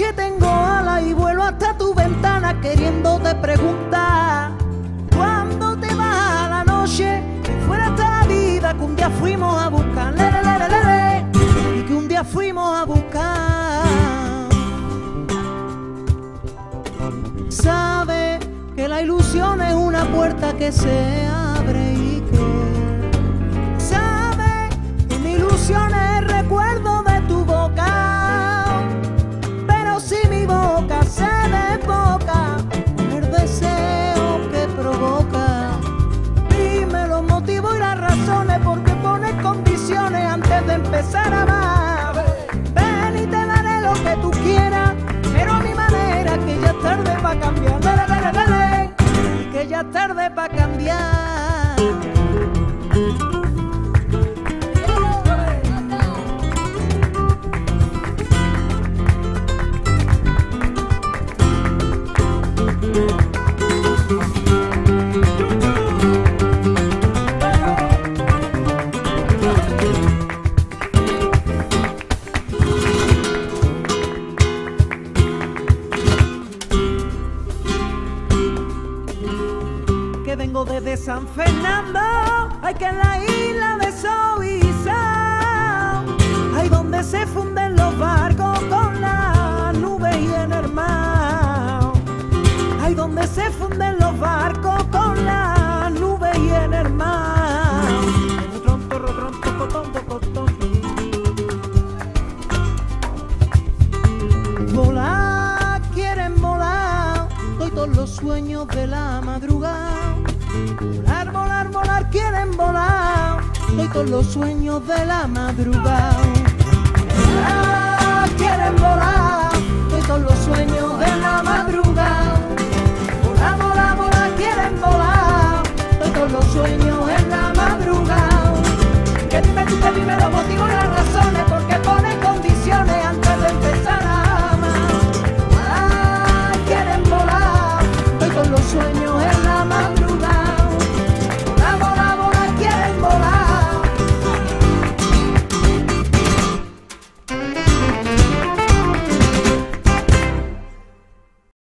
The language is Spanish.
noche tengo alas y vuelo hasta tu ventana queriéndote preguntar ¿cuándo te vas a la noche? Que fuera esta vida que un día fuimos a buscar, y que un día fuimos a buscar. Sabe que la ilusión es una puerta que se abre y que sabe que mi ilusión es el recuerdo de tu boca, pero si mi boca se desboca el deseo que provoca, dime los motivos y las razones porque pones condiciones antes de empezar a amar. Ven y te daré lo que tú quieras, pero a mi manera, que ya es tarde para cambiar, que ya es tarde para cambiar. Vengo desde San Fernando, ay que en la isla de Suiza, ay donde se funden los barcos con las nubes y en el mar, ay donde se funden los barcos con las nubes y en el mar. Volar, quieren volar, doy todos los sueños de la madrugada. Volar, volar, volar, quieren volar, doy todos los sueños de la madrugada. Volar, quieren volar, doy todos los sueños de la madrugada. Volar, volar, volar, quieren volar, doy todos los sueños en la madrugada. Que dime tú, que dime los motivos y las razones